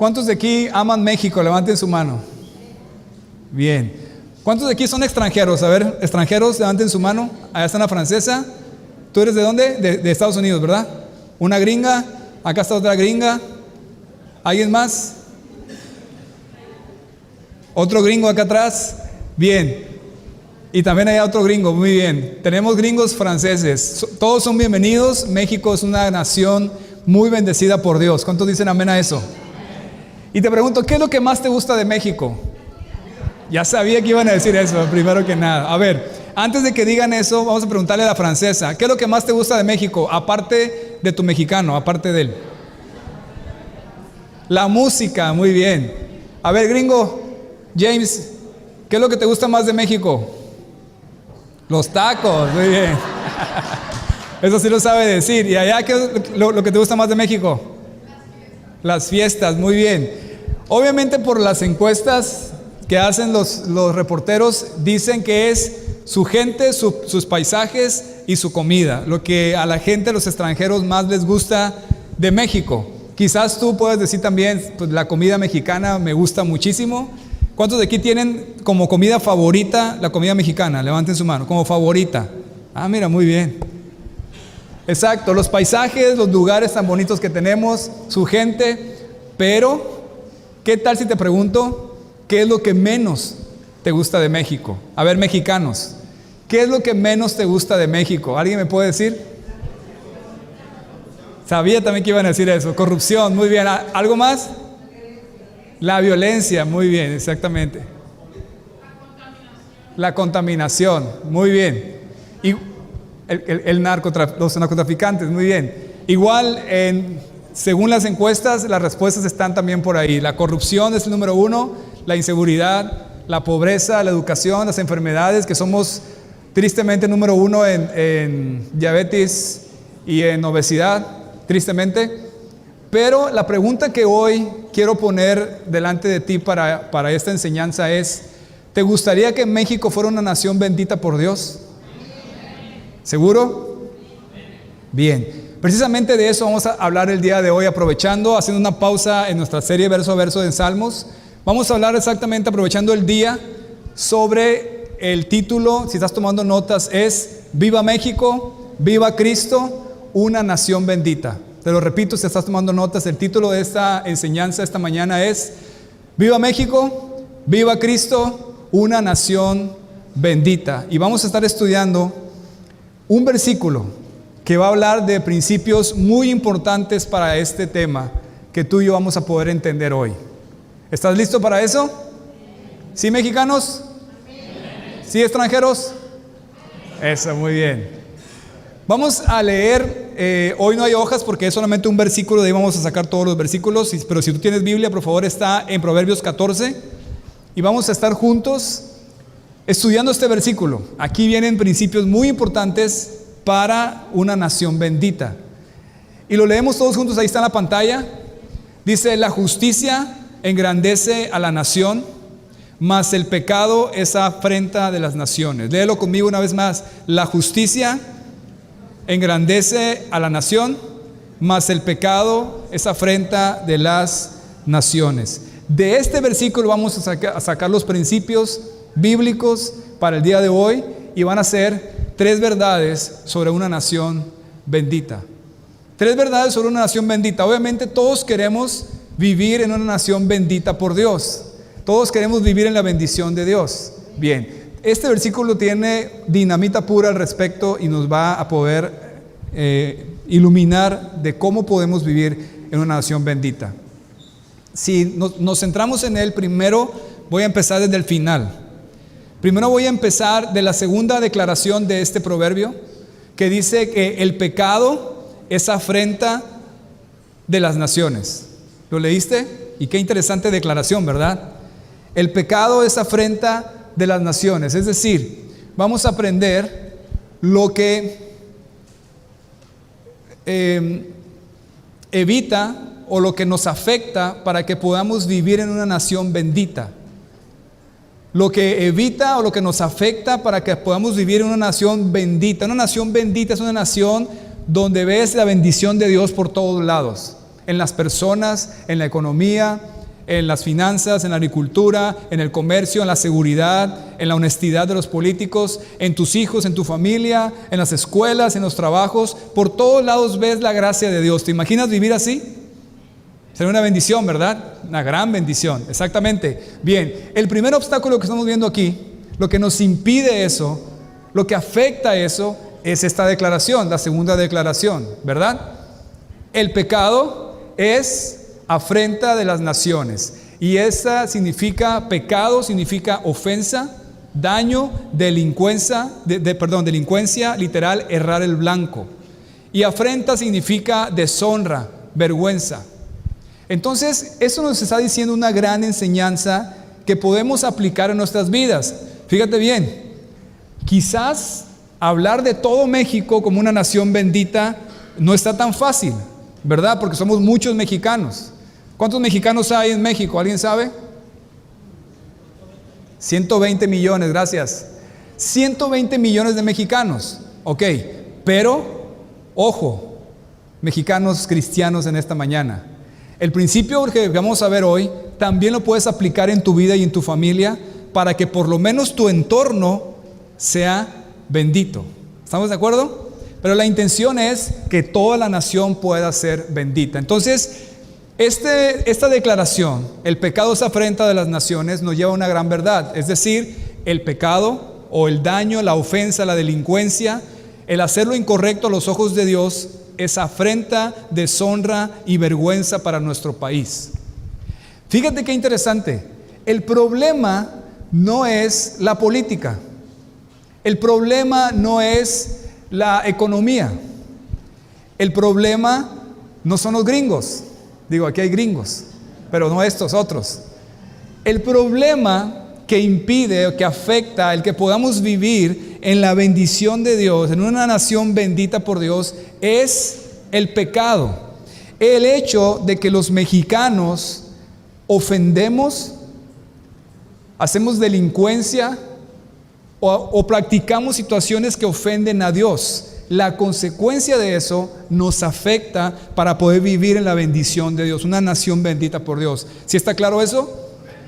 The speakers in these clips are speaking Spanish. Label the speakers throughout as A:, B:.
A: ¿Cuántos de aquí aman México? Levanten su mano. Bien. ¿Cuántos de aquí son extranjeros? A ver, extranjeros, levanten su mano. Allá está una francesa. ¿Tú eres de dónde? De Estados Unidos, ¿verdad? Una gringa. Acá está otra gringa. ¿Alguien más? Otro gringo acá atrás. Bien. Y también hay otro gringo. Muy bien. Tenemos gringos franceses. Todos son bienvenidos. México es una nación muy bendecida por Dios. ¿Cuántos dicen amén a eso? Y te pregunto, ¿qué es lo que más te gusta de México? Ya sabía que iban a decir eso, primero que nada. A ver, antes de que digan eso, vamos a preguntarle a la francesa, ¿qué es lo que más te gusta de México? Aparte de tu mexicano, aparte de él. La música, muy bien. A ver, gringo, James, ¿qué es lo que te gusta más de México? Los tacos, muy bien. Eso sí lo sabe decir. ¿Y allá qué es lo que te gusta más de México? Las fiestas, muy bien. Obviamente por las encuestas que hacen los reporteros, dicen que es su gente, sus paisajes y su comida, lo que a la gente, a los extranjeros más les gusta de México. Quizás tú puedes decir también, pues la comida mexicana me gusta muchísimo. ¿Cuántos de aquí tienen como comida favorita la comida mexicana? Levanten su mano, como favorita. Ah, mira, muy bien. Exacto, los paisajes, los lugares tan bonitos que tenemos, su gente. Pero, ¿qué tal si te pregunto, qué es lo que menos te gusta de México? A ver, mexicanos, ¿qué es lo que menos te gusta de México? ¿Alguien me puede decir? Sabía también que iban a decir eso. Corrupción, muy bien. ¿Algo más? La violencia, muy bien, exactamente. La contaminación, muy bien. Y los narcotraficantes, muy bien. Igual, según las encuestas, las respuestas están también por ahí. La corrupción es el número 1, la inseguridad, la pobreza, la educación, las enfermedades, que somos tristemente número 1 en diabetes y en obesidad, tristemente. Pero la pregunta que hoy quiero poner delante de ti para esta enseñanza es, ¿te gustaría que México fuera una nación bendita por Dios? ¿Seguro? Bien, precisamente de eso vamos a hablar el día de hoy, aprovechando, haciendo una pausa en nuestra serie verso a verso de Salmos. Vamos a hablar exactamente, aprovechando el día, sobre el título, si estás tomando notas, es Viva México, Viva Cristo, una nación bendita. Te lo repito, si estás tomando notas, el título de esta enseñanza esta mañana es Viva México, Viva Cristo, una nación bendita. Y vamos a estar estudiando un versículo que va a hablar de principios muy importantes para este tema que tú y yo vamos a poder entender hoy. ¿Estás listo para eso? ¿Sí, mexicanos? ¿Sí, extranjeros? Eso, muy bien. Vamos a leer, hoy no hay hojas porque es solamente un versículo, de ahí vamos a sacar todos los versículos, pero si tú tienes Biblia, por favor, está en Proverbios 14 y vamos a estar juntos estudiando este versículo. Aquí vienen principios muy importantes para una nación bendita. Y lo leemos todos juntos, ahí está en la pantalla. Dice, la justicia engrandece a la nación, mas el pecado es afrenta de las naciones. Léelo conmigo una vez más. La justicia engrandece a la nación, mas el pecado es afrenta de las naciones. De este versículo vamos a sacar los principios bíblicos para el día de hoy y van a ser 3 verdades sobre una nación bendita. 3 verdades sobre una nación bendita. Obviamente todos queremos vivir en una nación bendita por Dios. Todos queremos vivir en la bendición de Dios. Bien, este versículo tiene dinamita pura al respecto y nos va a poder iluminar de cómo podemos vivir en una nación bendita. Si nos centramos en él, primero voy a empezar desde el final. Primero voy a empezar de la segunda declaración de este proverbio, que dice que el pecado es afrenta de las naciones. ¿Lo leíste? Y qué interesante declaración, ¿verdad? El pecado es afrenta de las naciones. Es decir, vamos a aprender lo que evita o lo que nos afecta para que podamos vivir en una nación bendita. Lo que evita o lo que nos afecta para que podamos vivir en una nación bendita. Una nación bendita es una nación donde ves la bendición de Dios por todos lados. en las personas, en la economía, en las finanzas, en la agricultura, en el comercio, en la seguridad, en la honestidad de los políticos, en tus hijos, en tu familia, en las escuelas, en los trabajos. Por todos lados ves la gracia de Dios. ¿Te imaginas vivir así? Sería una bendición, ¿verdad? Una gran bendición, exactamente. Bien, el primer obstáculo que estamos viendo aquí, lo que nos impide eso, lo que afecta eso, es esta declaración, la segunda declaración, ¿verdad? El pecado es afrenta de las naciones. Y esa significa pecado, significa ofensa, daño, delincuencia, delincuencia, literal, errar el blanco. Y afrenta significa deshonra, vergüenza. Entonces, eso nos está diciendo una gran enseñanza que podemos aplicar en nuestras vidas. Fíjate bien, quizás hablar de todo México como una nación bendita no está tan fácil, ¿verdad? Porque somos muchos mexicanos. ¿Cuántos mexicanos hay en México? ¿Alguien sabe? 120 millones, gracias. 120 millones de mexicanos. Ok, pero, ojo, mexicanos cristianos en esta mañana. El principio que vamos a ver hoy también lo puedes aplicar en tu vida y en tu familia para que por lo menos tu entorno sea bendito. ¿Estamos de acuerdo? Pero la intención es que toda la nación pueda ser bendita. Entonces, esta declaración, el pecado es afrenta de las naciones, nos lleva a una gran verdad. Es decir, el pecado o el daño, la ofensa, la delincuencia, el hacer lo incorrecto a los ojos de Dios es afrenta, deshonra y vergüenza para nuestro país. Fíjate qué interesante. El problema no es la política. El problema no es la economía. El problema no son los gringos. Digo, aquí hay gringos, pero no estos otros. El problema que impide o que afecta el que podamos vivir en la bendición de Dios, en una nación bendita por Dios, es el pecado. El hecho de que los mexicanos ofendemos, hacemos delincuencia o practicamos situaciones que ofenden a Dios. La consecuencia de eso nos afecta para poder vivir en la bendición de Dios, una nación bendita por Dios. ¿Sí está claro eso?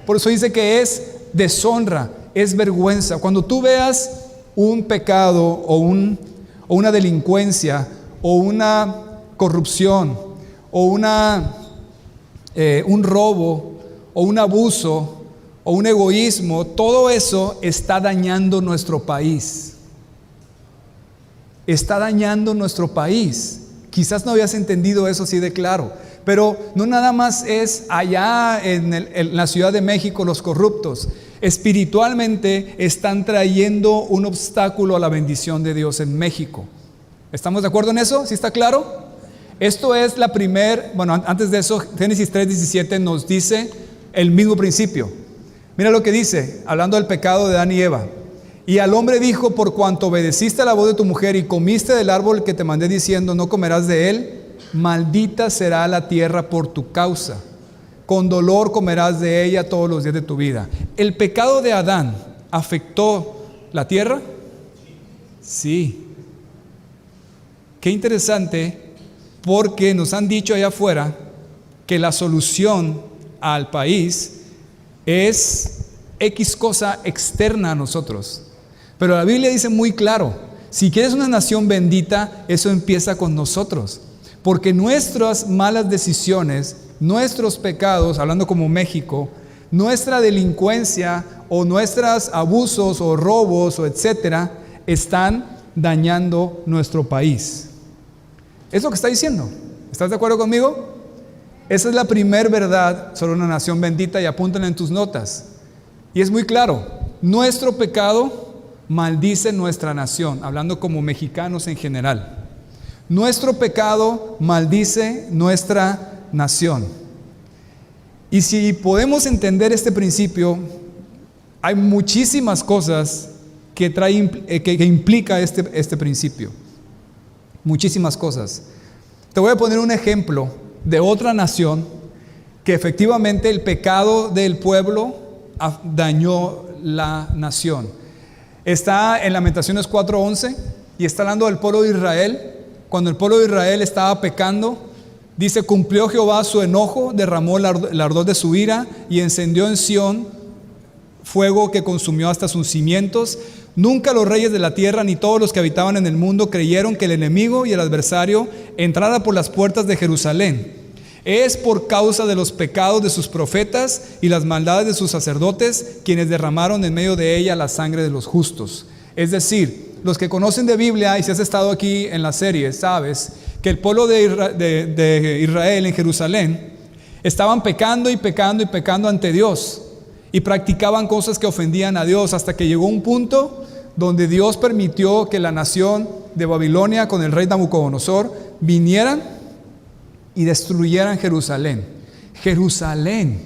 A: Por eso dice que es deshonra, es vergüenza. Cuando tú veas un pecado o una delincuencia o una corrupción o un robo o un abuso o un egoísmo, todo eso está dañando nuestro país. Está dañando nuestro país. Quizás no habías entendido eso así de claro, pero no nada más es allá en la Ciudad de México los corruptos. Espiritualmente están trayendo un obstáculo a la bendición de Dios en México. ¿Estamos de acuerdo en eso? ¿Sí está claro? Esto es antes de eso, Génesis 3:17 nos dice el mismo principio. Mira lo que dice, hablando del pecado de Adán y Eva. Y al hombre dijo: por cuanto obedeciste a la voz de tu mujer y comiste del árbol que te mandé diciendo, no comerás de él, maldita será la tierra por tu causa. Con dolor comerás de ella todos los días de tu vida. ¿El pecado de Adán afectó la tierra? Sí. Qué interesante, porque nos han dicho allá afuera que la solución al país es X cosa externa a nosotros. Pero la Biblia dice muy claro, si quieres una nación bendita, eso empieza con nosotros. Porque nuestras malas decisiones, nuestros pecados, hablando como México, nuestra delincuencia o nuestros abusos o robos o etcétera, están dañando nuestro país. Es lo que está diciendo. ¿Estás de acuerdo conmigo? Esa es la primera verdad sobre una nación bendita, y apúntala en tus notas. Y es muy claro, nuestro pecado maldice nuestra nación, hablando como mexicanos en general. Nuestro pecado maldice nuestra nación. Y si podemos entender este principio, hay muchísimas cosas que implica este principio. Muchísimas cosas. Te voy a poner un ejemplo de otra nación que efectivamente el pecado del pueblo dañó la nación. Está en Lamentaciones 4:11 y está hablando del pueblo de Israel. Cuando el pueblo de Israel estaba pecando, Dice, cumplió Jehová su enojo, derramó el ardor de su ira y encendió en Sión fuego que consumió hasta sus cimientos. Nunca los reyes de la tierra ni todos los que habitaban en el mundo creyeron que el enemigo y el adversario entrara por las puertas de Jerusalén. Es por causa de los pecados de sus profetas y las maldades de sus sacerdotes quienes derramaron en medio de ella la sangre de los justos. Es decir, los que conocen de Biblia, y si has estado aquí en la serie, sabes que el pueblo de Israel en Jerusalén estaban pecando y pecando y pecando ante Dios y practicaban cosas que ofendían a Dios, hasta que llegó un punto donde Dios permitió que la nación de Babilonia con el rey Nabucodonosor vinieran y destruyeran Jerusalén. Jerusalén,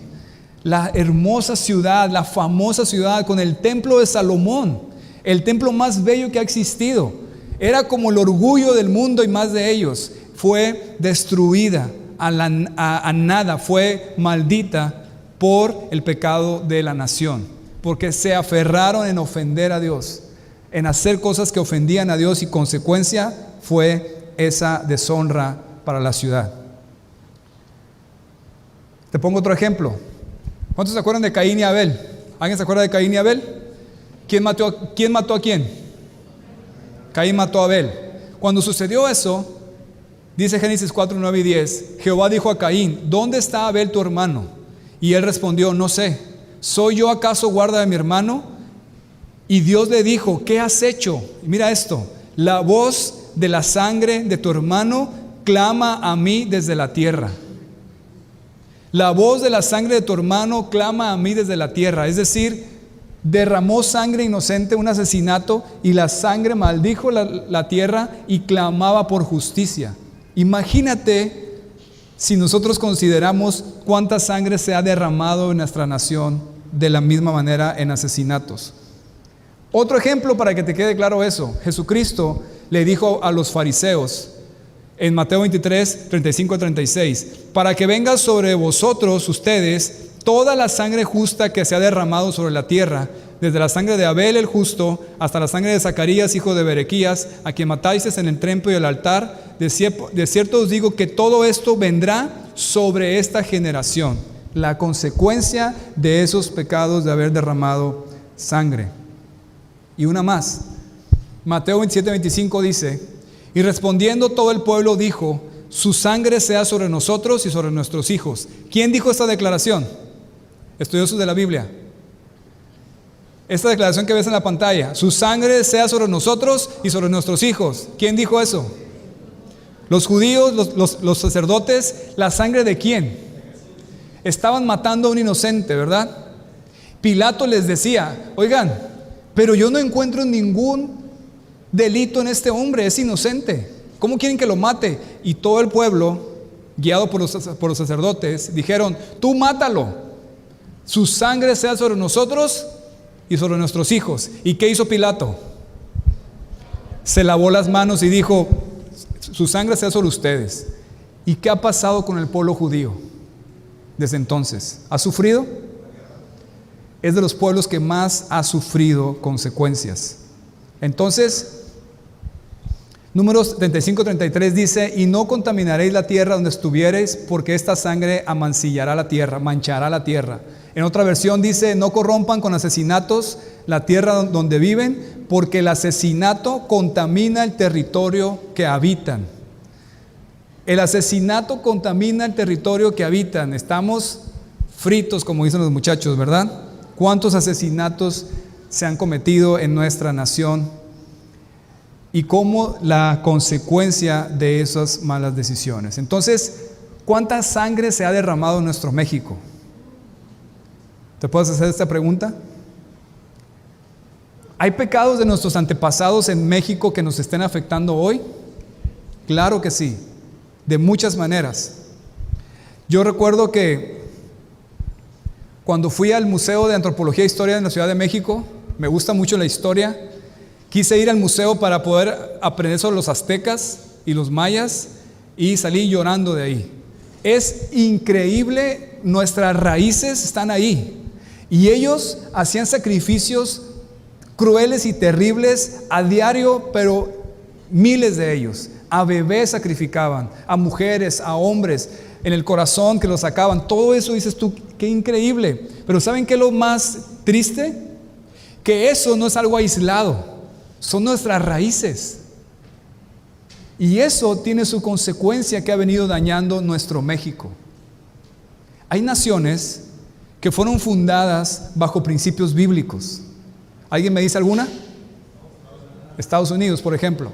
A: la hermosa ciudad, la famosa ciudad con el templo de Salomón, el templo más bello que ha existido. Era como el orgullo del mundo y más de ellos. Fue destruida a nada, fue maldita por el pecado de la nación, porque se aferraron en ofender a Dios, en hacer cosas que ofendían a Dios, y consecuencia fue esa deshonra para la ciudad. Te pongo otro ejemplo. ¿Cuántos se acuerdan de Caín y Abel? ¿Alguien se acuerda de Caín y Abel? ¿Quién mató a quién? Caín mató a Abel. Cuando sucedió eso, dice Génesis 4, 9 y 10, Jehová dijo a Caín, ¿dónde está Abel tu hermano? Y él respondió, no sé, ¿soy yo acaso guarda de mi hermano? Y Dios le dijo, ¿qué has hecho? Y mira esto, la voz de la sangre de tu hermano clama a mí desde la tierra. La voz de la sangre de tu hermano clama a mí desde la tierra. Es decir, derramó sangre inocente, un asesinato, y la sangre maldijo la tierra y clamaba por justicia. Imagínate si nosotros consideramos cuánta sangre se ha derramado en nuestra nación de la misma manera en asesinatos. Otro ejemplo para que te quede claro eso. Jesucristo le dijo a los fariseos en Mateo 23, 35-36, para que venga sobre vosotros, ustedes, toda la sangre justa que se ha derramado sobre la tierra, desde la sangre de Abel el justo hasta la sangre de Zacarías, hijo de Berequías, a quien matáis en el templo y el altar. De cierto os digo que todo esto vendrá sobre esta generación, la consecuencia de esos pecados de haber derramado sangre. Y una más, Mateo 27, 25 dice, y respondiendo todo el pueblo dijo, su sangre sea sobre nosotros y sobre nuestros hijos. ¿Quién dijo esta declaración? Estudiosos de la Biblia. Esta declaración que ves en la pantalla, su sangre sea sobre nosotros y sobre nuestros hijos. ¿Quién dijo eso? Los judíos, los sacerdotes. ¿La sangre de quién? Estaban matando a un inocente, ¿verdad? Pilato les decía, oigan, pero yo no encuentro ningún delito en este hombre, es inocente. ¿Cómo quieren que lo mate? Y todo el pueblo, guiado por los sacerdotes, dijeron, tú mátalo, su sangre sea sobre nosotros y sobre nuestros hijos. ¿Y qué hizo Pilato? Se lavó las manos y dijo, su sangre sea sobre ustedes. ¿Y qué ha pasado con el pueblo judío desde entonces? ¿Ha sufrido? Es de los pueblos que más ha sufrido consecuencias. Entonces, Números 35-33 dice, y no contaminaréis la tierra donde estuviereis, porque esta sangre amancillará la tierra, manchará la tierra. En otra versión dice, no corrompan con asesinatos la tierra donde viven, porque el asesinato contamina el territorio que habitan. El asesinato contamina el territorio que habitan. Estamos fritos, como dicen los muchachos, ¿verdad? ¿Cuántos asesinatos se han cometido en nuestra nación? Y cómo la consecuencia de esas malas decisiones. Entonces, ¿cuánta sangre se ha derramado en nuestro México? ¿Te puedes hacer esta pregunta? ¿Hay pecados de nuestros antepasados en México que nos estén afectando hoy? Claro que sí, de muchas maneras. Yo recuerdo que cuando fui al Museo de Antropología e Historia en la Ciudad de México, me gusta mucho la historia. Quise ir al museo para poder aprender sobre los aztecas y los mayas y salí llorando de ahí. Es increíble, nuestras raíces están ahí. Y ellos hacían sacrificios crueles y terribles a diario, pero miles de ellos. A bebés sacrificaban, a mujeres, a hombres, en el corazón que lo sacaban. Todo eso dices tú, qué increíble. Pero ¿saben qué es lo más triste? Que eso no es algo aislado, son nuestras raíces. Y eso tiene su consecuencia que ha venido dañando nuestro México. Hay naciones que fueron fundadas bajo principios bíblicos. ¿Alguien me dice alguna? Estados Unidos, por ejemplo.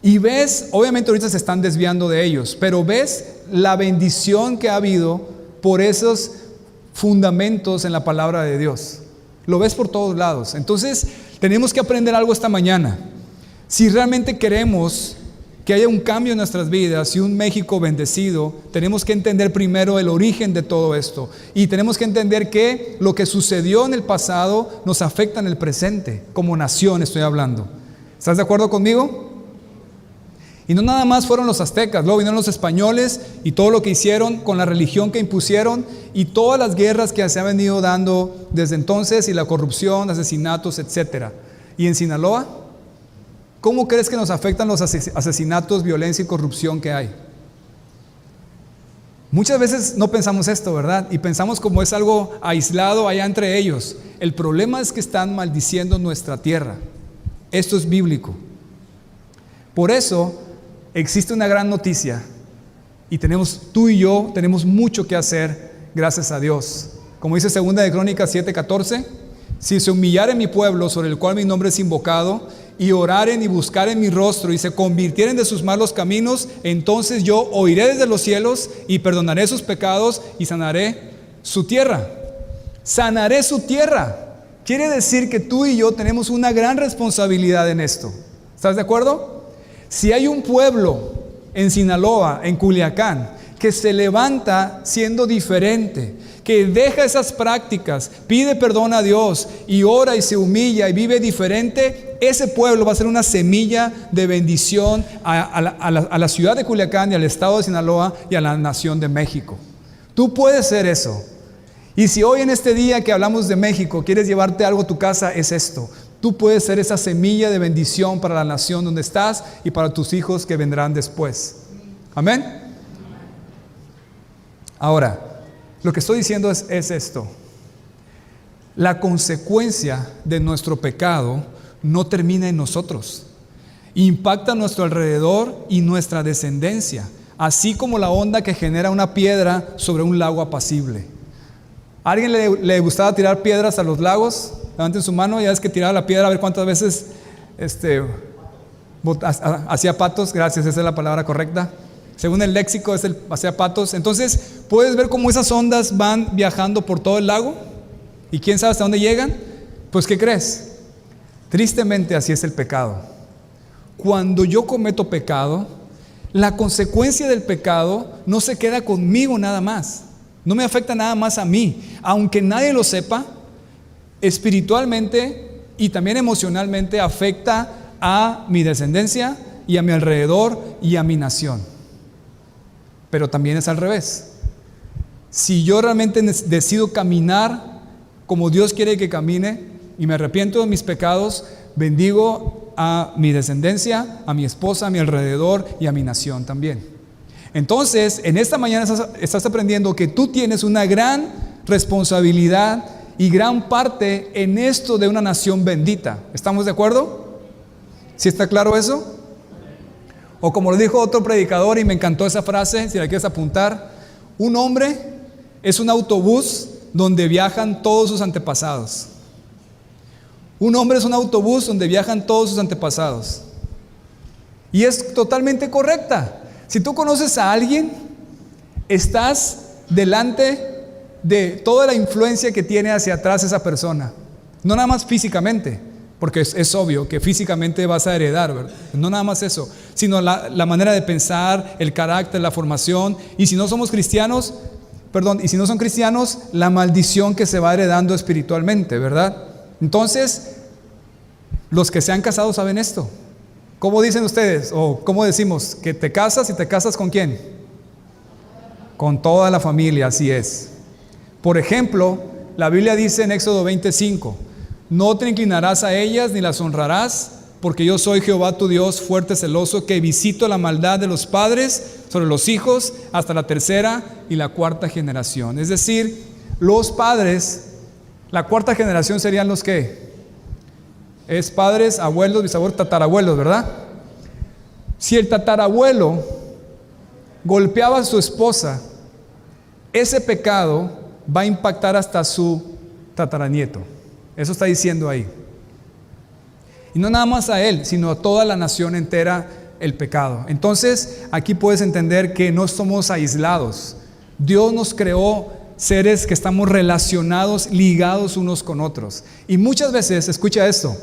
A: Y ves, obviamente ahorita se están desviando de ellos, pero ves la bendición que ha habido por esos fundamentos en la palabra de Dios. Lo ves por todos lados. Entonces, tenemos que aprender algo esta mañana. Si realmente queremos que haya un cambio en nuestras vidas y un México bendecido, tenemos que entender primero el origen de todo esto. Y tenemos que entender que lo que sucedió en el pasado nos afecta en el presente, como nación estoy hablando. ¿Estás de acuerdo conmigo? Y no nada más fueron los aztecas, luego vinieron los españoles y todo lo que hicieron con la religión que impusieron y todas las guerras que se han venido dando desde entonces y la corrupción, asesinatos, etc. ¿Y en Sinaloa? ¿Cómo crees que nos afectan los asesinatos, violencia y corrupción que hay? Muchas veces no pensamos esto, ¿verdad? Y pensamos como es algo aislado allá entre ellos. El problema es que están maldiciendo nuestra tierra. Esto es bíblico. Por eso existe una gran noticia y tú y yo tenemos mucho que hacer, gracias a Dios. Como dice 2 de Crónicas 7:14, si se humillare mi pueblo sobre el cual mi nombre es invocado, y oraren y buscaren mi rostro y se convirtieren de sus malos caminos, entonces yo oiré desde los cielos y perdonaré sus pecados y sanaré su tierra. Sanaré su tierra. Quiere decir que tú y yo tenemos una gran responsabilidad en esto. ¿Estás de acuerdo? Si hay un pueblo en Sinaloa, en Culiacán, que se levanta siendo diferente, que deja esas prácticas, pide perdón a Dios y ora y se humilla y vive diferente, ese pueblo va a ser una semilla de bendición a la ciudad de Culiacán y al estado de Sinaloa y a la nación de México. Tú puedes ser eso. Y si hoy en este día que hablamos de México quieres llevarte algo a tu casa, es esto. Tú puedes ser esa semilla de bendición para la nación donde estás y para tus hijos que vendrán después. Amén. Ahora, lo que estoy diciendo es esto. La consecuencia de nuestro pecado no termina en nosotros. Impacta a nuestro alrededor y nuestra descendencia, así como la onda que genera una piedra sobre un lago apacible. ¿A alguien le gustaba tirar piedras a los lagos? Levanten su mano, ya es que tiraba la piedra a ver cuántas veces hacía patos. Gracias, esa es la palabra correcta. Según el léxico es hacía patos. Entonces puedes ver cómo esas ondas van viajando por todo el lago. ¿Y quién sabe hasta dónde llegan? Pues ¿qué crees? Tristemente así es el pecado. Cuando yo cometo pecado, la consecuencia del pecado no se queda conmigo nada más. No me afecta nada más a mí. Aunque nadie lo sepa, espiritualmente y también emocionalmente afecta a mi descendencia y a mi alrededor y a mi nación. Pero también es al revés. Si yo realmente decido caminar como Dios quiere que camine y me arrepiento de mis pecados, bendigo a mi descendencia, a mi esposa, a mi alrededor y a mi nación también. Entonces, en esta mañana estás aprendiendo que tú tienes una gran responsabilidad y gran parte en esto de una nación bendita. ¿Estamos de acuerdo? ¿Sí está claro eso? O como lo dijo otro predicador y me encantó esa frase, si la quieres apuntar, un hombre es un autobús donde viajan todos sus antepasados. Un hombre es un autobús donde viajan todos sus antepasados. Y es totalmente correcta. Si tú conoces a alguien, estás delante de toda la influencia que tiene hacia atrás esa persona. No nada más físicamente, porque es obvio que físicamente vas a heredar, ¿verdad? No nada más eso, sino la manera de pensar, el carácter, la formación. Y si no somos cristianos, y si no son cristianos, la maldición que se va heredando espiritualmente, ¿verdad? Entonces, los que se han casado saben esto. ¿Cómo dicen ustedes? O ¿cómo decimos? Que te casas, y te casas ¿con quién? Con toda la familia, así es. Por ejemplo, la Biblia dice en Éxodo 25, no te inclinarás a ellas ni las honrarás, porque yo soy Jehová tu Dios, fuerte, celoso, que visito la maldad de los padres sobre los hijos hasta la tercera y la cuarta generación. Es decir, los padres, la cuarta generación serían los que es padres, abuelos, bisabuelos, tatarabuelos, ¿verdad? Si el tatarabuelo golpeaba a su esposa, ese pecado va a impactar hasta su tataranieto. Eso está diciendo ahí. Y no nada más a él, sino a toda la nación entera el pecado. Entonces, aquí puedes entender que no somos aislados. Dios nos creó seres que estamos relacionados, ligados unos con otros. Y muchas veces, escucha esto,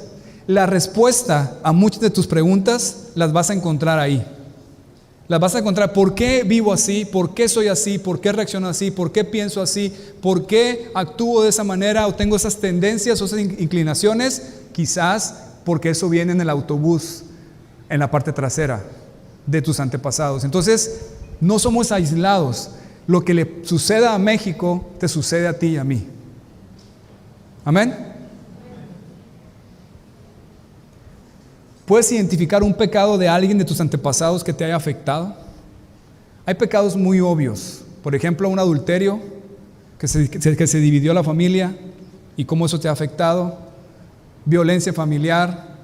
A: la respuesta a muchas de tus preguntas las vas a encontrar ahí. Las vas a encontrar. ¿Por qué vivo así? ¿Por qué soy así? ¿Por qué reacciono así? ¿Por qué pienso así? ¿Por qué actúo de esa manera o tengo esas tendencias o esas inclinaciones? Quizás porque eso viene en el autobús, en la parte trasera de tus antepasados. Entonces, no somos aislados. Lo que le suceda a México, te sucede a ti y a mí. Amén. ¿Puedes identificar un pecado de alguien de tus antepasados que te haya afectado? Hay pecados muy obvios. Por ejemplo, un adulterio que se dividió la familia y cómo eso te ha afectado. Violencia familiar,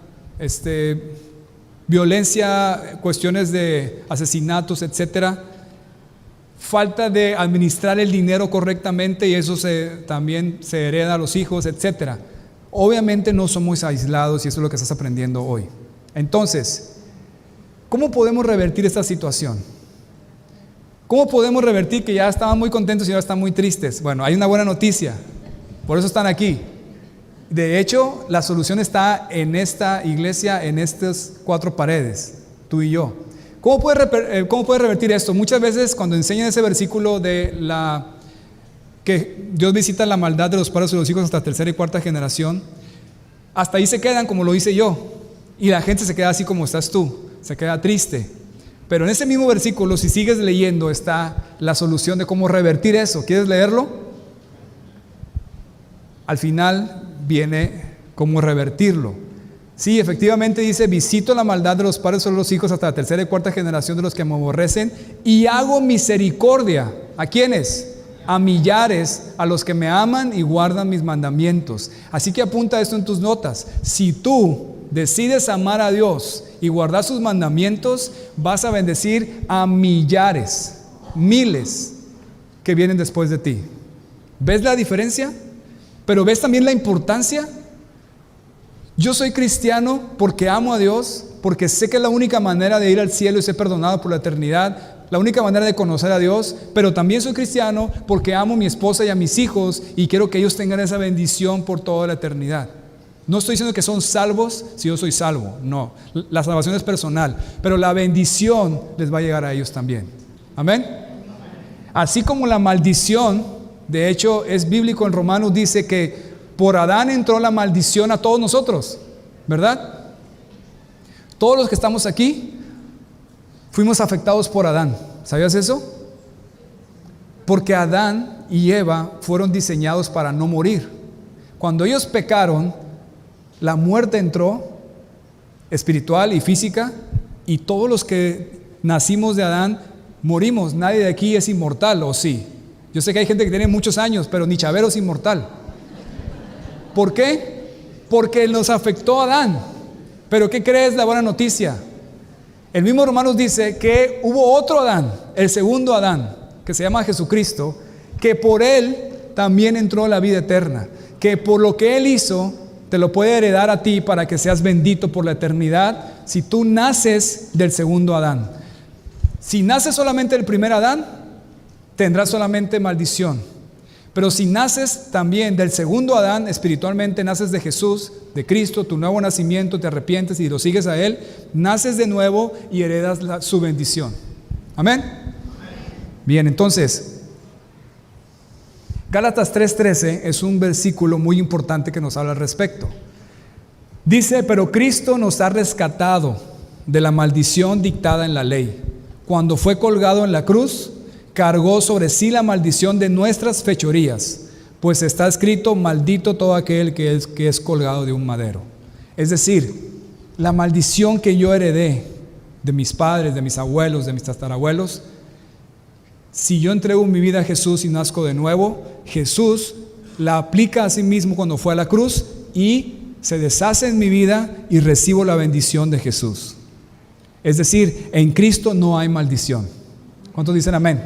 A: violencia, cuestiones de asesinatos, etcétera. Falta de administrar el dinero correctamente y eso también se hereda a los hijos, etcétera. Obviamente no somos aislados y eso es lo que estás aprendiendo hoy. Entonces, ¿cómo podemos revertir esta situación? ¿Cómo podemos revertir que ya estaban muy contentos y ahora están muy tristes? Bueno, hay una buena noticia, por eso están aquí. De hecho, la solución está en esta iglesia, en estas 4 paredes, tú y yo. ¿Cómo puedes revertir esto? Muchas veces cuando enseñan ese versículo de que Dios visita la maldad de los padres y los hijos hasta tercera y cuarta generación, hasta ahí se quedan como lo hice yo. Y la gente se queda así como estás tú, se queda triste. Pero en ese mismo versículo, si sigues leyendo, está la solución de cómo revertir eso. ¿Quieres leerlo? Al final viene cómo revertirlo. Sí, efectivamente dice, visito la maldad de los padres sobre los hijos hasta la tercera y cuarta generación de los que me aborrecen y hago misericordia. ¿A quiénes? A millares, a los que me aman y guardan mis mandamientos. Así que apunta esto en tus notas. Si tú decides amar a Dios y guardar sus mandamientos, vas a bendecir a millares, miles que vienen después de ti. ¿Ves la diferencia? Pero ¿ves también la importancia? Yo soy cristiano porque amo a Dios, porque sé que es la única manera de ir al cielo y ser perdonado por la eternidad, la única manera de conocer a Dios, pero también soy cristiano porque amo a mi esposa y a mis hijos y quiero que ellos tengan esa bendición por toda la eternidad. No estoy diciendo que son salvos si yo soy salvo, no, la salvación es personal, pero la bendición les va a llegar a ellos también. Amén. Así como la maldición, de hecho es bíblico en Romanos, dice que por Adán entró la maldición a todos nosotros, ¿verdad? Todos los que estamos aquí fuimos afectados por Adán. ¿Sabías eso? Porque Adán y Eva fueron diseñados para no morir. Cuando ellos pecaron, la muerte entró, espiritual y física, y todos los que nacimos de Adán morimos. Nadie de aquí es inmortal, ¿o sí? Yo sé que hay gente que tiene muchos años, pero ni Chavero es inmortal. ¿Por qué? Porque nos afectó a Adán. Pero ¿qué crees la buena noticia? El mismo Romanos dice que hubo otro Adán, el segundo Adán, que se llama Jesucristo, que por él también entró la vida eterna, que por lo que él hizo te lo puede heredar a ti para que seas bendito por la eternidad si tú naces del segundo Adán. Si naces solamente del primer Adán, tendrás solamente maldición. Pero si naces también del segundo Adán, espiritualmente naces de Jesús, de Cristo, tu nuevo nacimiento, te arrepientes y lo sigues a Él, naces de nuevo y heredas su bendición. ¿Amén? Bien, entonces, Gálatas 3:13 es un versículo muy importante que nos habla al respecto. Dice, pero Cristo nos ha rescatado de la maldición dictada en la ley. Cuando fue colgado en la cruz, cargó sobre sí la maldición de nuestras fechorías, pues está escrito, maldito todo aquel que es colgado de un madero. Es decir, la maldición que yo heredé de mis padres, de mis abuelos, de mis tatarabuelos, si yo entrego mi vida a Jesús y nazco de nuevo, Jesús la aplica a sí mismo cuando fue a la cruz y se deshace en mi vida y recibo la bendición de Jesús. Es decir, en Cristo no hay maldición. ¿Cuántos dicen amén?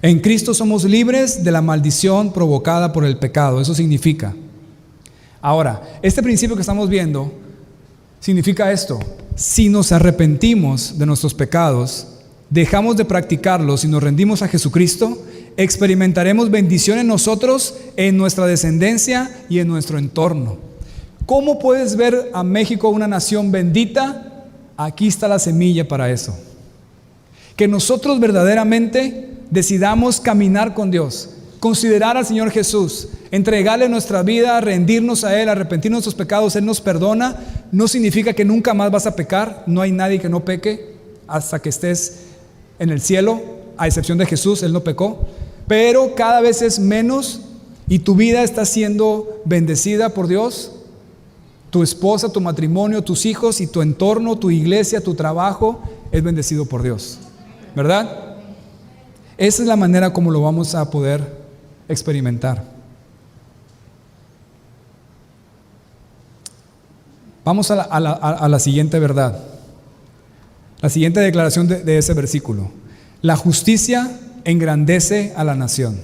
A: En Cristo somos libres de la maldición provocada por el pecado. Eso significa. Ahora, este principio que estamos viendo significa esto: si nos arrepentimos de nuestros pecados, dejamos de practicarlos y nos rendimos a Jesucristo, experimentaremos bendición en nosotros, en nuestra descendencia y en nuestro entorno. ¿Cómo puedes ver a México una nación bendita? Aquí está la semilla para eso. Que nosotros verdaderamente decidamos caminar con Dios, considerar al Señor Jesús, entregarle nuestra vida, rendirnos a Él, arrepentirnos de nuestros pecados. Él nos perdona. No significa que nunca más vas a pecar. No hay nadie que no peque hasta que estés en el cielo, a excepción de Jesús. Él no pecó, pero cada vez es menos y tu vida está siendo bendecida por Dios. Tu esposa, tu matrimonio, tus hijos y tu entorno, tu iglesia, tu trabajo es bendecido por Dios, ¿verdad? Esa es la manera como lo vamos a poder experimentar. Vamos a la siguiente verdad, la siguiente declaración de ese versículo. La justicia engrandece a la nación.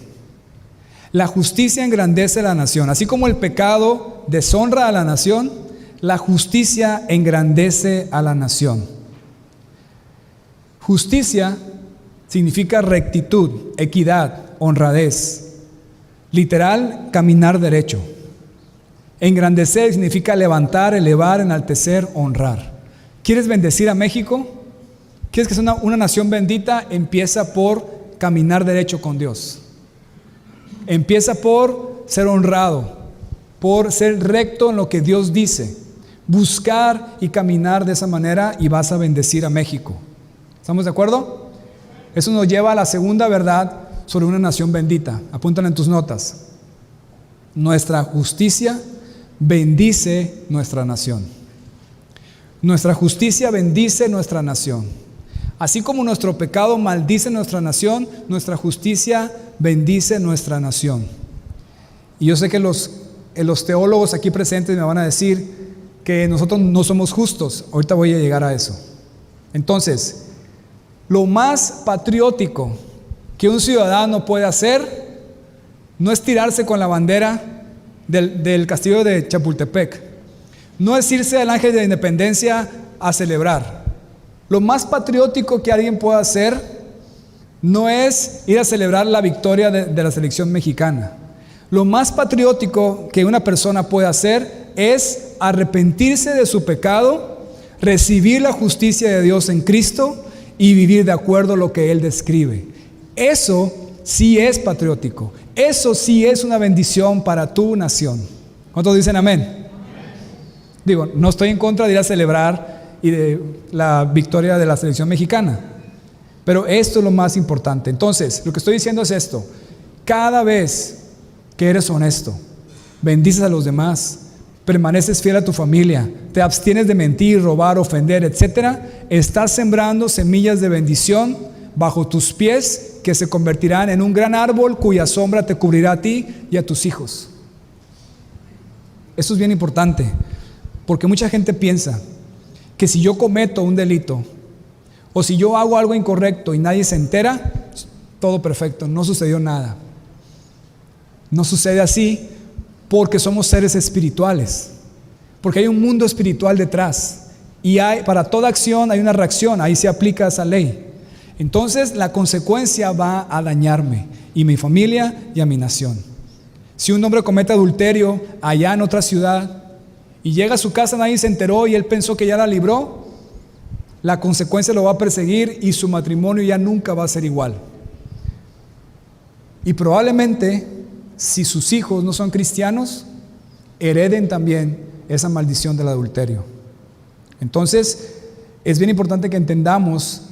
A: La justicia engrandece a la nación. Así como el pecado deshonra a la nación, la justicia engrandece a la nación. Justicia significa rectitud, equidad, honradez. Literal, caminar derecho. Engrandecer significa levantar, elevar, enaltecer, honrar. ¿Quieres bendecir a México? ¿Quieres que sea una nación bendita? Empieza por caminar derecho con Dios. Empieza por ser honrado, por ser recto en lo que Dios dice. Buscar y caminar de esa manera y vas a bendecir a México. ¿Estamos de acuerdo? Eso nos lleva a la segunda verdad sobre una nación bendita. Apúntala en tus notas. Nuestra justicia bendice nuestra nación. Nuestra justicia bendice nuestra nación. Así como nuestro pecado maldice nuestra nación, nuestra justicia bendice nuestra nación. Y yo sé que los teólogos aquí presentes me van a decir que nosotros no somos justos. Ahorita voy a llegar a eso. Entonces, lo más patriótico que un ciudadano puede hacer no es tirarse con la bandera del castillo de Chapultepec. No es irse al Ángel de la Independencia a celebrar. Lo más patriótico que alguien puede hacer no es ir a celebrar la victoria de la selección mexicana. Lo más patriótico que una persona puede hacer es arrepentirse de su pecado, recibir la justicia de Dios en Cristo y vivir de acuerdo a lo que Él describe. Eso sí es patriótico. Eso sí es una bendición para tu nación. ¿Cuántos dicen amén? Digo, no estoy en contra de ir a celebrar y de la victoria de la selección mexicana, pero esto es lo más importante. Entonces, lo que estoy diciendo es esto: cada vez que eres honesto, bendices a los demás, permaneces fiel a tu familia, te abstienes de mentir, robar, ofender, etcétera, estás sembrando semillas de bendición bajo tus pies que se convertirán en un gran árbol cuya sombra te cubrirá a ti y a tus hijos. Eso es bien importante, porque mucha gente piensa que si yo cometo un delito o si yo hago algo incorrecto y nadie se entera, todo perfecto, no sucedió nada. No sucede así, porque somos seres espirituales, porque hay un mundo espiritual detrás y para toda acción hay una reacción. Ahí se aplica esa ley. Entonces la consecuencia va a dañarme y mi familia y a mi nación. Si un hombre comete adulterio allá en otra ciudad y llega a su casa, nadie se enteró y él pensó que ya la libró, la consecuencia lo va a perseguir y su matrimonio ya nunca va a ser igual. Y probablemente, si sus hijos no son cristianos, hereden también esa maldición del adulterio. Entonces, es bien importante que entendamos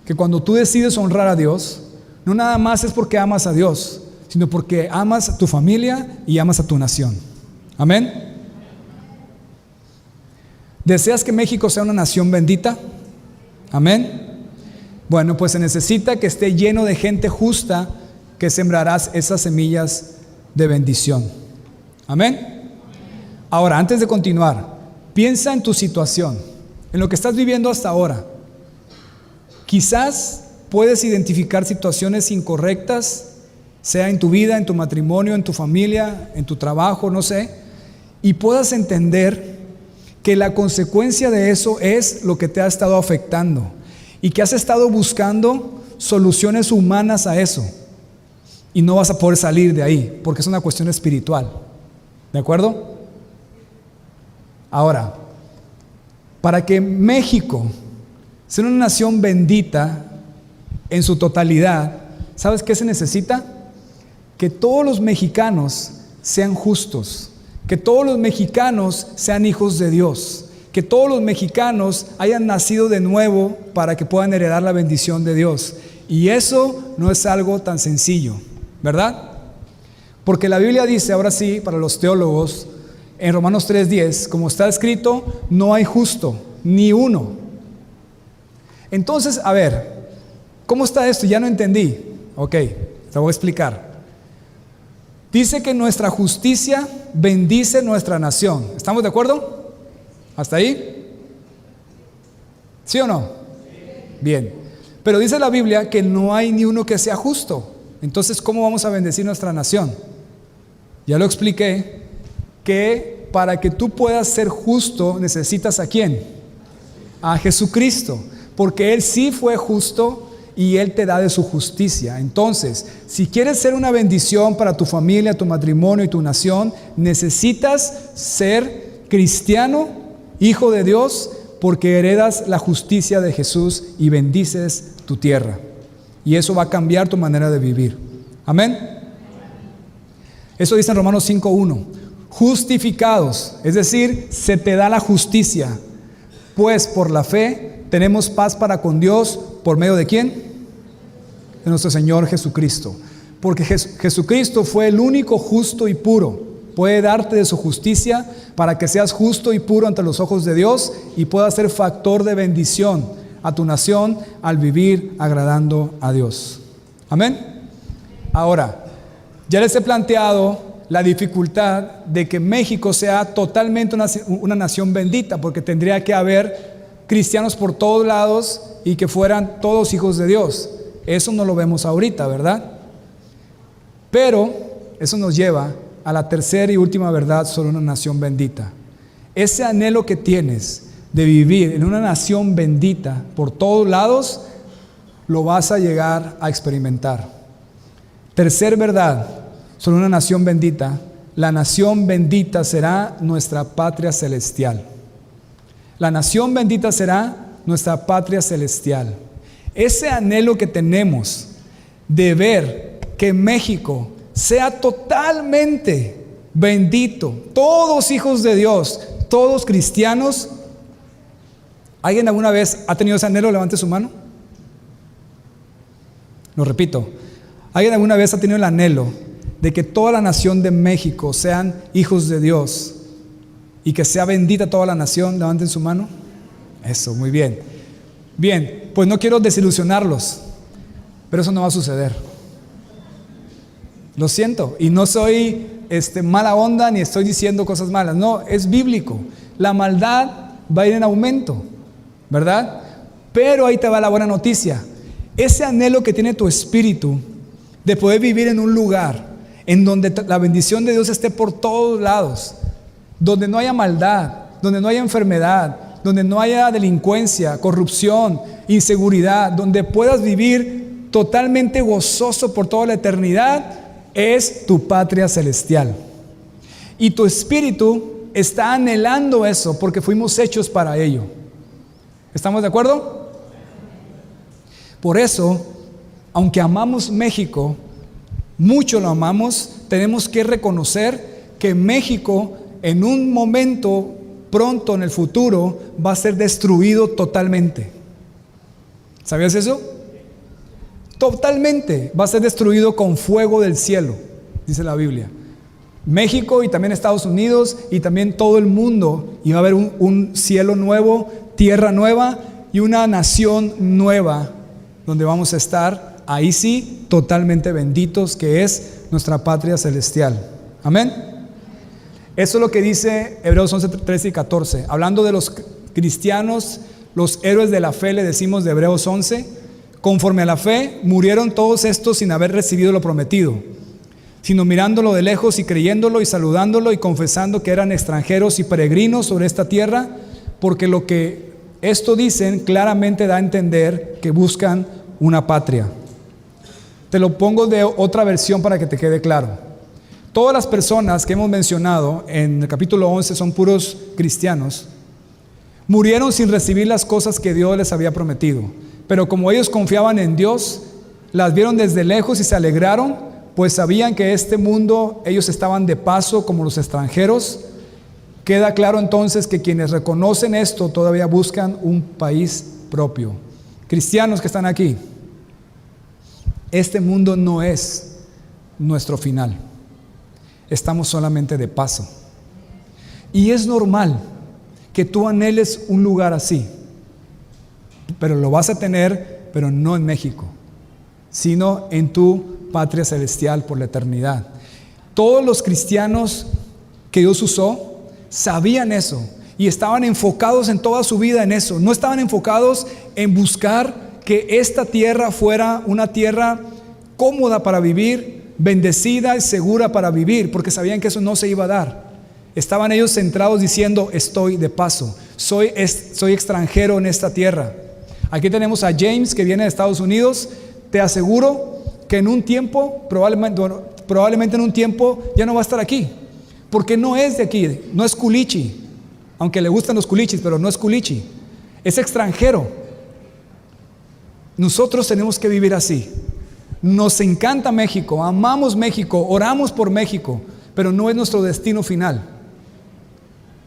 A: que cuando tú decides honrar a Dios, no nada más es porque amas a Dios, sino porque amas a tu familia y amas a tu nación. Amén. ¿Deseas que México sea una nación bendita? Amén. Bueno, pues se necesita que esté lleno de gente justa, que sembrarás esas semillas de bendición. Amén. Ahora, antes de continuar, piensa en tu situación, en lo que estás viviendo hasta ahora. Quizás puedes identificar situaciones incorrectas, sea en tu vida, en tu matrimonio, en tu familia, en tu trabajo, no sé, y puedas entender que la consecuencia de eso es lo que te ha estado afectando y que has estado buscando soluciones humanas a eso y no vas a poder salir de ahí porque es una cuestión espiritual. ¿De acuerdo? Ahora, para que México sea una nación bendita en su totalidad, ¿sabes qué se necesita? Que todos los mexicanos sean justos, que todos los mexicanos sean hijos de Dios, que todos los mexicanos hayan nacido de nuevo para que puedan heredar la bendición de Dios. Y eso no es algo tan sencillo, ¿verdad? Porque la Biblia dice, ahora sí, para los teólogos, en Romanos 3:10, como está escrito, no hay justo, ni uno. Entonces, a ver, ¿cómo está esto? Ya no entendí. Ok, te voy a explicar. Dice que nuestra justicia bendice nuestra nación. ¿Estamos de acuerdo? ¿Hasta ahí? ¿Sí o no? Bien. Pero dice la Biblia que no hay ni uno que sea justo. Entonces, ¿cómo vamos a bendecir nuestra nación? Ya lo expliqué, que para que tú puedas ser justo necesitas ¿a quién? A Jesucristo, porque Él sí fue justo y Él te da de su justicia. Entonces, si quieres ser una bendición para tu familia, tu matrimonio y tu nación, necesitas ser cristiano, hijo de Dios, porque heredas la justicia de Jesús y bendices tu tierra. Y eso va a cambiar tu manera de vivir. Amén. Eso dice en Romanos 5:1. Justificados, es decir, se te da la justicia, pues por la fe tenemos paz para con Dios, ¿por medio de quién? De nuestro Señor Jesucristo. Porque Jesucristo fue el único justo y puro. Puede darte de su justicia para que seas justo y puro ante los ojos de Dios y puedas ser factor de bendición a tu nación al vivir agradando a Dios. Amén. Ahora, ya les he planteado la dificultad de que México sea totalmente una nación bendita, porque tendría que haber cristianos por todos lados y que fueran todos hijos de Dios. Eso no lo vemos ahorita, ¿verdad? Pero eso nos lleva a la tercera y última verdad sobre una nación bendita. Ese anhelo que tienes de vivir en una nación bendita por todos lados, lo vas a llegar a experimentar. Tercer verdad sobre una nación bendita: la nación bendita será nuestra patria celestial. La nación bendita será nuestra patria celestial. Ese anhelo que tenemos de ver que México sea totalmente bendito, todos hijos de Dios, todos cristianos. ¿Alguien alguna vez ha tenido ese anhelo? Levante su mano. Lo repito. ¿Alguien alguna vez ha tenido el anhelo de que toda la nación de México sean hijos de Dios y que sea bendita toda la nación? Levanten su mano. Eso, muy bien. Bien, pues no quiero desilusionarlos, pero eso no va a suceder. Lo siento, y no soy mala onda ni estoy diciendo cosas malas. No, es bíblico. La maldad va a ir en aumento, ¿verdad? Pero ahí te va la buena noticia. Ese anhelo que tiene tu espíritu de poder vivir en un lugar en donde la bendición de Dios esté por todos lados, donde no haya maldad, donde no haya enfermedad, donde no haya delincuencia, corrupción, inseguridad, donde puedas vivir totalmente gozoso por toda la eternidad, es tu patria celestial. Y tu espíritu está anhelando eso porque fuimos hechos para ello. ¿Estamos de acuerdo? Por eso, aunque amamos México, mucho lo amamos, tenemos que reconocer que México en un momento pronto en el futuro va a ser destruido totalmente. ¿Sabías eso? Totalmente va a ser destruido con fuego del cielo, dice la Biblia. México y también Estados Unidos y también todo el mundo. Y va a haber un cielo nuevo, tierra nueva y una nación nueva donde vamos a estar, ahí sí, totalmente benditos, que es nuestra patria celestial. Amén. Eso es lo que dice Hebreos 11, 13 y 14. Hablando de los cristianos, los héroes de la fe, le decimos de Hebreos 11, conforme a la fe, murieron todos estos sin haber recibido lo prometido, sino mirándolo de lejos y creyéndolo y saludándolo y confesando que eran extranjeros y peregrinos sobre esta tierra, porque lo que esto dicen claramente da a entender que buscan una patria. Te lo pongo de otra versión para que te quede claro. Todas las personas que hemos mencionado en el capítulo 11 son puros cristianos. Murieron sin recibir las cosas que Dios les había prometido, pero como ellos confiaban en Dios, las vieron desde lejos y se alegraron, pues sabían que este mundo ellos estaban de paso como los extranjeros. Queda claro entonces que quienes reconocen esto todavía buscan un país propio. Cristianos que están aquí, este mundo no es nuestro final. Estamos solamente de paso. Y es normal que tú anheles un lugar así, pero lo vas a tener, pero no en México, sino en tu patria celestial por la eternidad. Todos los cristianos que Dios usó sabían eso y estaban enfocados en toda su vida en eso. No estaban enfocados en buscar que esta tierra fuera una tierra cómoda para vivir, bendecida y segura para vivir, porque sabían que eso no se iba a dar. Estaban ellos centrados diciendo: estoy de paso, soy extranjero en esta tierra. Aquí tenemos a James, que viene de Estados Unidos. Te aseguro que en un tiempo, probablemente en un tiempo, ya no va a estar aquí, porque no es de aquí, no es culichi, aunque le gustan los culichis, pero no es culichi, es extranjero. Nosotros tenemos que vivir así. Nos encanta México, amamos México, oramos por México, pero no es nuestro destino final.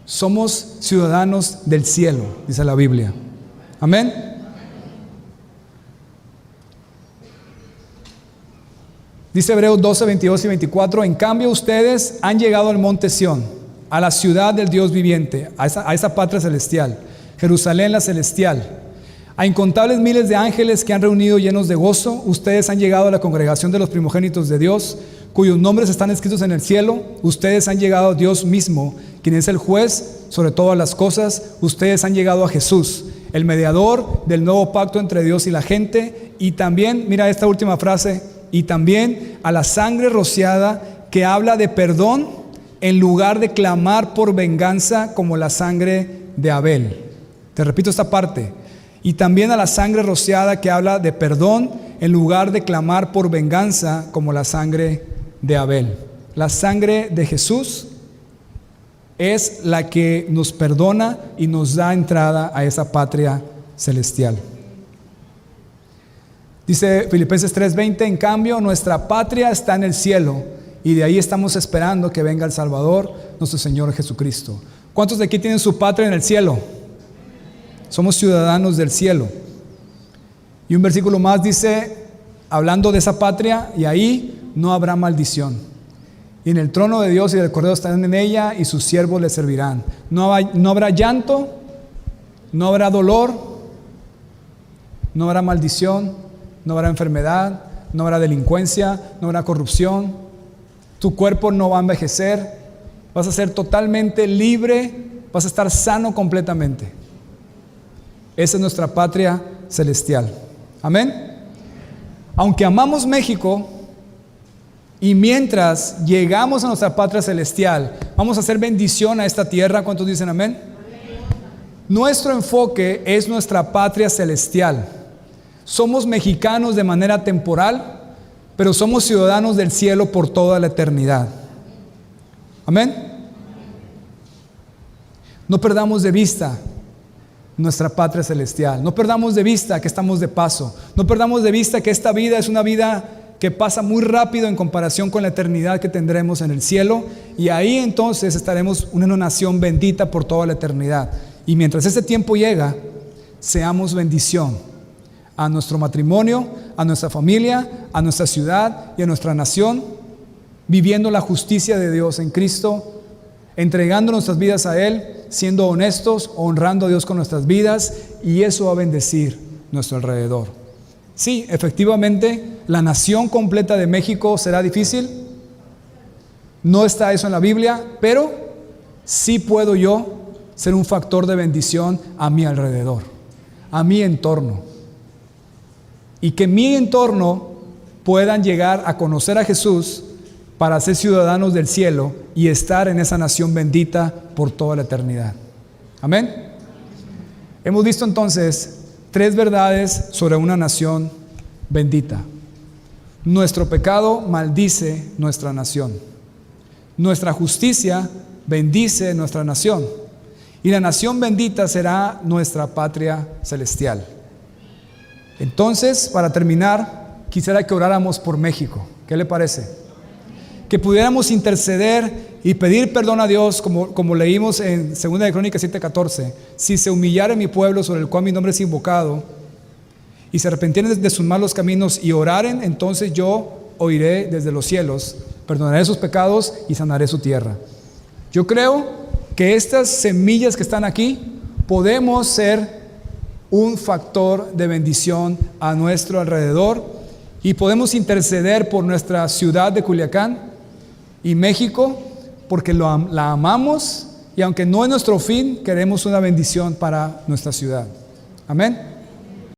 A: Somos ciudadanos del cielo, dice la Biblia. Amén. Dice Hebreos 12, 22 y 24: en cambio ustedes han llegado al monte Sión, a la ciudad del Dios viviente, a esa patria celestial, Jerusalén la celestial. A incontables miles de ángeles que han reunido llenos de gozo. Ustedes han llegado a la congregación de los primogénitos de Dios, cuyos nombres están escritos en el cielo. Ustedes han llegado a Dios mismo, quien es el juez sobre todas las cosas. Ustedes han llegado a Jesús, el mediador del nuevo pacto entre Dios y la gente. Y también, mira esta última frase, y también a la sangre rociada que habla de perdón en lugar de clamar por venganza como la sangre de Abel. Te repito esta parte. Y también a la sangre rociada que habla de perdón en lugar de clamar por venganza como la sangre de Abel. La sangre de Jesús es la que nos perdona y nos da entrada a esa patria celestial. Dice Filipenses 3:20: en cambio nuestra patria está en el cielo, y de ahí estamos esperando que venga el Salvador, nuestro Señor Jesucristo. ¿Cuántos de aquí tienen su patria en el cielo? Somos ciudadanos del cielo. Y un versículo más dice, hablando de esa patria: y ahí no habrá maldición. Y en el trono de Dios y del Cordero estarán en ella, y sus siervos le servirán. No habrá llanto, no habrá dolor, no habrá maldición, no habrá enfermedad, no habrá delincuencia, no habrá corrupción. Tu cuerpo no va a envejecer. Vas a ser totalmente libre, vas a estar sano completamente. Esa es nuestra patria celestial. Amén. Aunque amamos México, y mientras llegamos a nuestra patria celestial, vamos a hacer bendición a esta tierra. ¿Cuántos dicen amén? Nuestro enfoque es nuestra patria celestial. Somos mexicanos de manera temporal, pero somos ciudadanos del cielo por toda la eternidad. Amén. No perdamos de vista nuestra patria celestial. No perdamos de vista que estamos de paso. No perdamos de vista que esta vida es una vida que pasa muy rápido en comparación con la eternidad que tendremos en el cielo. Y ahí entonces estaremos una nación bendita por toda la eternidad. Y mientras ese tiempo llega, seamos bendición a nuestro matrimonio, a nuestra familia, a nuestra ciudad y a nuestra nación. viviendo la justicia de Dios en Cristo, entregando nuestras vidas a Él, siendo honestos, honrando a Dios con nuestras vidas, y eso va a bendecir nuestro alrededor. Sí, efectivamente, la nación completa de México será difícil. No está eso en la Biblia, pero sí puedo yo ser un factor de bendición a mi alrededor, a mi entorno. Y que mi entorno puedan llegar a conocer a Jesús para ser ciudadanos del cielo y estar en esa nación bendita por toda la eternidad. Amén. Hemos visto entonces 3 verdades sobre una nación bendita. Nuestro pecado maldice nuestra nación. Nuestra justicia bendice nuestra nación. Y la nación bendita será nuestra patria celestial. Entonces, para terminar, quisiera que oráramos por México. ¿Qué le parece? Que pudiéramos interceder y pedir perdón a Dios, como leímos en 2 de Crónicas 7:14. Si se humillare mi pueblo sobre el cual mi nombre es invocado, y se arrepintieren de sus malos caminos y oraren, entonces yo oiré desde los cielos, perdonaré sus pecados y sanaré su tierra. Yo creo que estas semillas que están aquí, podemos ser un factor de bendición a nuestro alrededor y podemos interceder por nuestra ciudad de Culiacán y México, porque la amamos y aunque no es nuestro fin, queremos una bendición para nuestra ciudad. Amén.